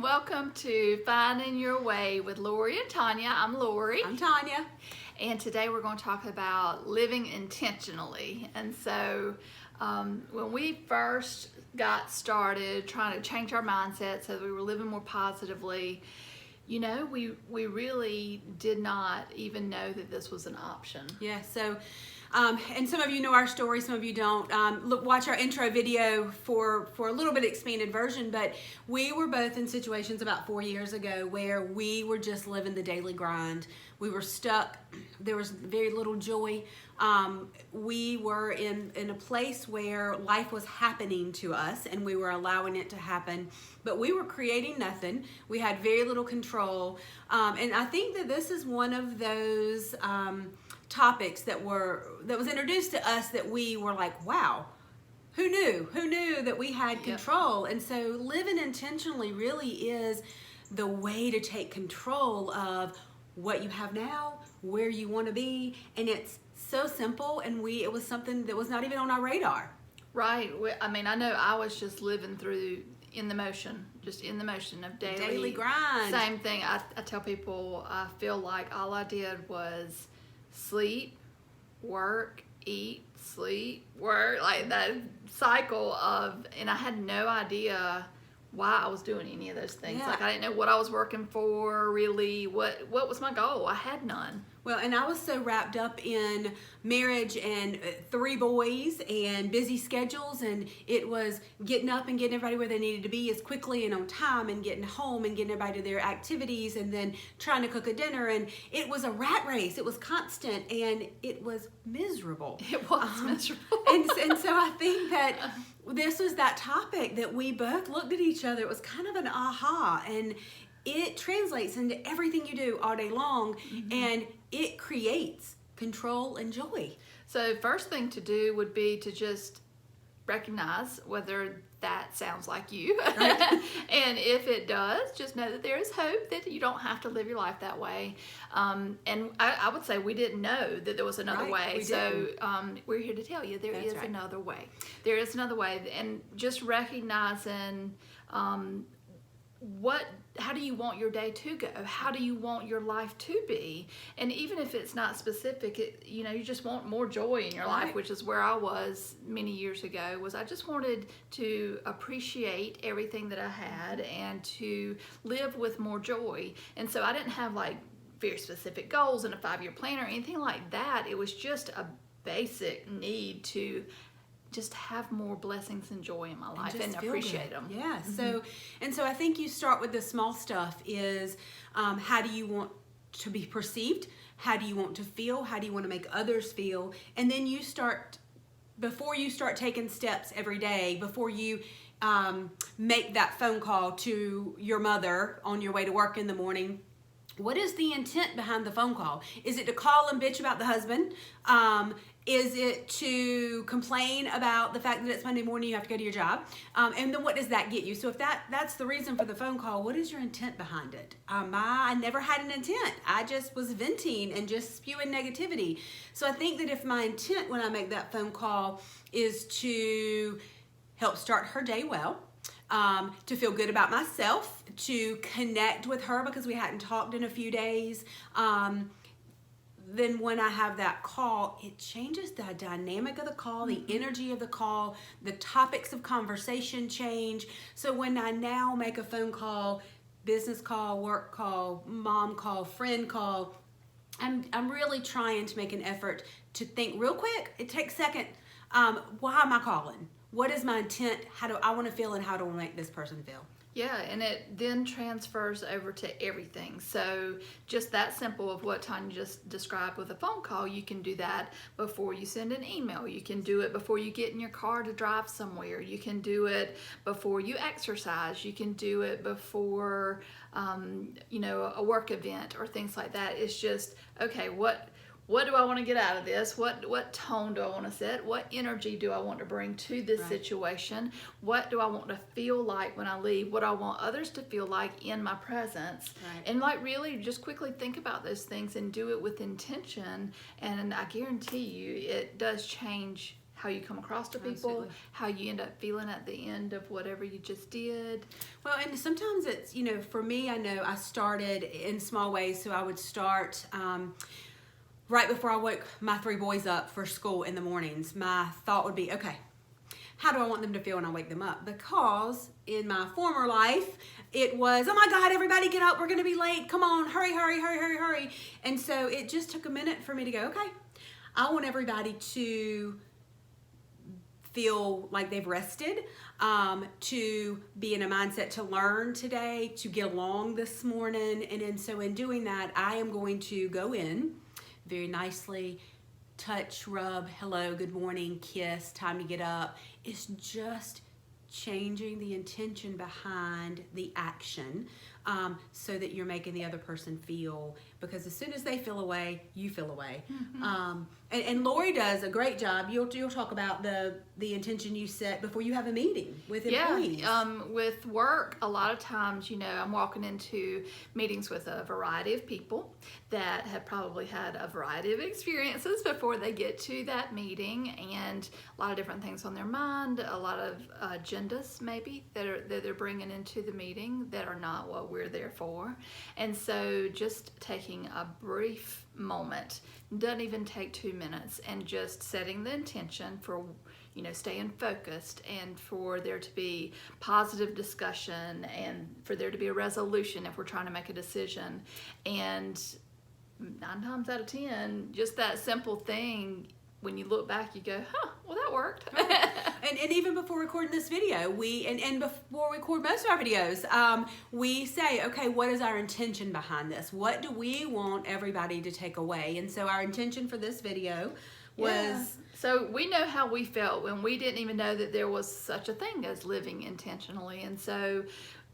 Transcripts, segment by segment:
Welcome to Finding Your Way with Lori and Tanya. I'm Lori. I'm Tanya. And today we're going to talk about living intentionally. And so when we first got started trying to change our mindset so that we were living more positively, you know, we really did not even know that this was an option. Yeah, so and some of you know our story, some of you don't. Watch our intro video for a little bit expanded version, but we were both in situations about 4 years ago where we were just living the daily grind. We were stuck. There was very little joy. We were in a place where life was happening to us and we were allowing it to happen, but we were creating nothing. We had very little control. And I think that this is one of those topics that was introduced to us that we were like, wow, who knew that we had control? And so living intentionally really is the way to take control of what you have now, where you want to be, and it's so simple. And it was something that was not even on our radar. Right. I mean, I know I was just living through in the motion of daily grind. Same thing. I tell people I feel like all I did was sleep, work, eat, sleep, work, like that cycle of, and I had no idea why I was doing any of those things. Yeah. Like I didn't know what I was working for, really, what was my goal. I had none. Well, and I was so wrapped up in marriage and 3 boys and busy schedules, and it was getting up and getting everybody where they needed to be as quickly and on time, and getting home and getting everybody to their activities, and then trying to cook a dinner. And it was a rat race. It was constant, and it was miserable. It was miserable. And so I think that this was that topic that we both looked at each other. It was kind of an aha, and it translates into everything you do all day long, and it creates control and joy. So first thing to do would be to just recognize whether that sounds like you. Right. And if it does, just know that there is hope, that you don't have to live your life that way. And I would say we didn't know that there was another way. So we're here to tell you there is another way. There is another way. And just recognizing how do you want your day to go? How do you want your life to be? And even if it's not specific, you just want more joy in your life, which is where I was many years ago. I just wanted to appreciate everything that I had and to live with more joy. And so I didn't have like very specific goals and a 5-year plan or anything like that. It was just a basic need to just have more blessings and joy in my life and appreciate them. Yeah. So I think you start with the small stuff is how do you want to be perceived? How do you want to feel? How do you want to make others feel? And then before you start taking steps every day, before you make that phone call to your mother on your way to work in the morning, what is the intent behind the phone call? Is it to call and bitch about the husband? Is it to complain about the fact that it's Monday morning, you have to go to your job? And then what does that get you? So if that's the reason for the phone call, what is your intent behind it? I never had an intent. I just was venting and just spewing negativity. So I think that if my intent when I make that phone call is to help start her day well, to feel good about myself, to connect with her because we hadn't talked in a few days, then when I have that call, it changes the dynamic of the call, the energy of the call, the topics of conversation change. So when I now make a phone call, business call, work call, mom call, friend call, I'm really trying to make an effort to think real quick. It takes a second. Why am I calling? What is my intent? How do I want to feel, and how do I make this person feel? Yeah, and it then transfers over to everything. So just that simple of what Tanya just described with a phone call, you can do that before you send an email. You can do it before you get in your car to drive somewhere. You can do it before you exercise. You can do it before, a work event or things like that. It's just, okay, what do I want to get out of this? What tone do I want to set? What energy do I want to bring to this situation? What do I want to feel like when I leave? What do I want others to feel like in my presence? And really just quickly think about those things and do it with intention. And I guarantee you it does change how you come across to people, Absolutely. how you end up feeling at the end of whatever you just did. Well, and sometimes it's, for me, I know I started in small ways. So I would start right before I woke my 3 boys up for school in the mornings. My thought would be, okay, how do I want them to feel when I wake them up? Because in my former life, it was, oh my God, everybody get up, we're gonna be late, come on, hurry, hurry, hurry, hurry, hurry. And so it just took a minute for me to go, okay, I want everybody to feel like they've rested, to be in a mindset to learn today, to get along this morning. And so in doing that, I am going to go in very nicely, touch, rub, hello, good morning, kiss, time to get up. It's just changing the intention behind the action, so that you're making the other person feel, because as soon as they feel away, you feel away. And Lori does a great job. You'll talk about the intention you set before you have a meeting with employees. With work, a lot of times, I'm walking into meetings with a variety of people that have probably had a variety of experiences before they get to that meeting, and a lot of different things on their mind, a lot of agendas maybe that they're bringing into the meeting that are not what we're there for. And so just taking a brief moment, doesn't even take 2 minutes, and just setting the intention for staying focused, and for there to be positive discussion, and for there to be a resolution if we're trying to make a decision. And 9 times out of 10, just that simple thing, when you look back, you go, well, that worked. And even before recording this video, and before we record most of our videos, we say, okay, what is our intention behind this? What do we want everybody to take away? And so our intention for this video was... So we know how we felt when we didn't even know that there was such a thing as living intentionally. And so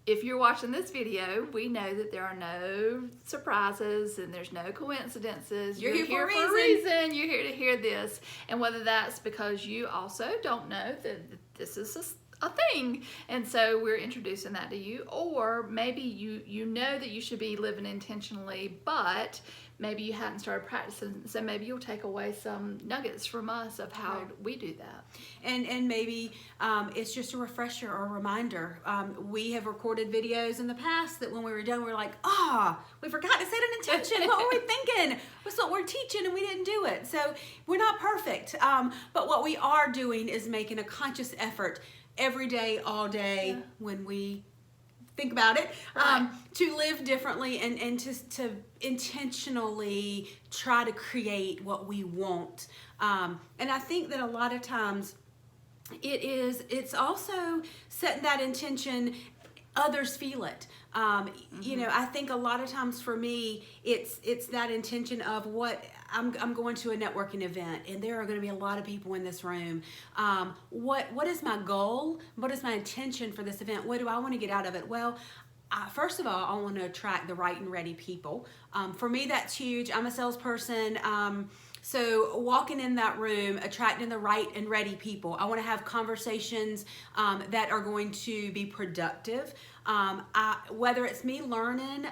if you're watching this video, we know that there are no surprises and there's no coincidences. You're here for a reason. You're here to hear this. And whether that's because you also don't know that this is a thing, and so we're introducing that to you, or maybe you know that you should be living intentionally, but maybe you hadn't started practicing, so maybe you'll take away some nuggets from us of how we do that. And maybe it's just a refresher or a reminder. We have recorded videos in the past that when we were done, we were like, we forgot to set an intention. What were we thinking? That's what we're teaching, and we didn't do it. So we're not perfect. But what we are doing is making a conscious effort every day, all day, when we think about it, to live differently, and to intentionally try to create what we want. And I think that a lot of times it's also setting that intention, others feel it. I think a lot of times for me, it's that intention of what I'm going to a networking event, and there are going to be a lot of people in this room. What is my goal? What is my intention for this event? What do I want to get out of it? Well, first of all, I want to attract the right and ready people. For me, that's huge. I'm a salesperson. So walking in that room, attracting the right and ready people. I want to have conversations that are going to be productive. Whether it's me learning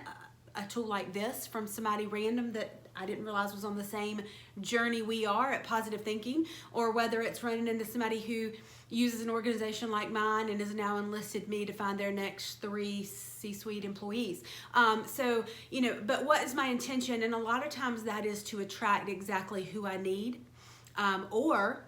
a tool like this from somebody random that I didn't realize was on the same journey we are at positive thinking, or whether it's running into somebody who uses an organization like mine and has now enlisted me to find their next 3 C-suite employees. But what is my intention? And a lot of times that is to attract exactly who I need, or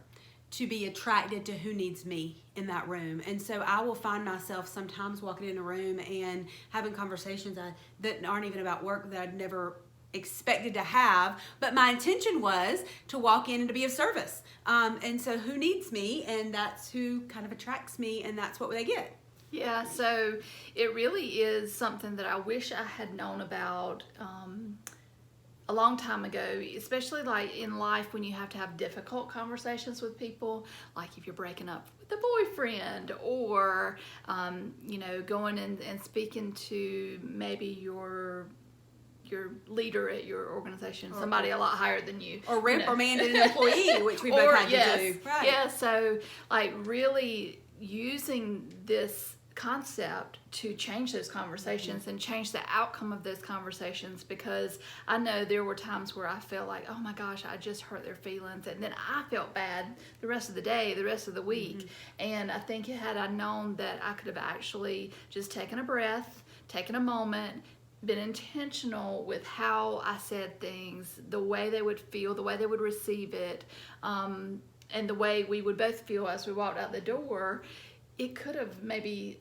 to be attracted to who needs me in that room. And so I will find myself sometimes walking in a room and having conversations that aren't even about work, that I'd never expected to have, but my intention was to walk in and to be of service. And so who needs me, and that's who kind of attracts me, and that's what they get. Yeah, so it really is something that I wish I had known about a long time ago, especially like in life when you have to have difficult conversations with people, like if you're breaking up with a boyfriend, or going and speaking to maybe your leader at your organization, somebody a lot higher than you, or reprimanded an employee, which we both had to do. Right. Yeah, so like really using this concept to change those conversations and change the outcome of those conversations, because I know there were times where I felt like, oh my gosh, I just hurt their feelings, and then I felt bad the rest of the day, the rest of the week. And I think had I known that I could have actually just taken a breath, taken a moment, been intentional with how I said things, the way they would feel, the way they would receive it, and the way we would both feel as we walked out the door, it could have maybe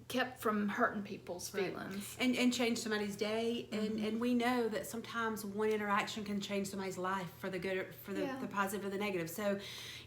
kept from hurting people's feelings. And change somebody's day. And we know that sometimes one interaction can change somebody's life for the good, for the positive or the negative. So,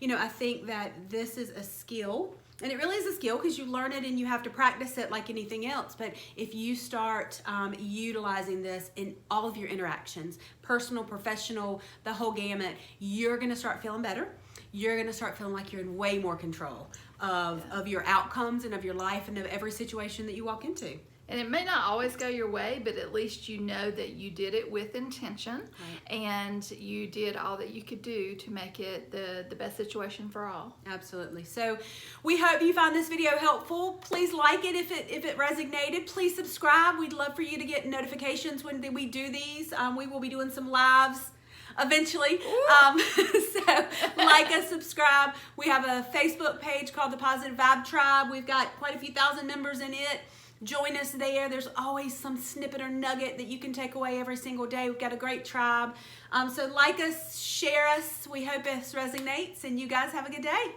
I think that this is a skill. And it really is a skill because you learn it and you have to practice it like anything else. But if you start utilizing this in all of your interactions, personal, professional, the whole gamut, you're going to start feeling better. You're going to start feeling like you're in way more control of your outcomes and of your life and of every situation that you walk into. And it may not always go your way, but at least you know that you did it with intention, and you did all that you could do to make it the best situation for all. Absolutely. So we hope you found this video helpful. Please like it if it resonated. Please subscribe. We'd love for you to get notifications when we do these. We will be doing some lives eventually. So like us, subscribe. We have a Facebook page called the Positive Vibe Tribe. We've got quite a few thousand members in it. Join us there. There's always some snippet or nugget that you can take away every single day. We've got a great tribe. So like us, share us. We hope this resonates, and you guys have a good day.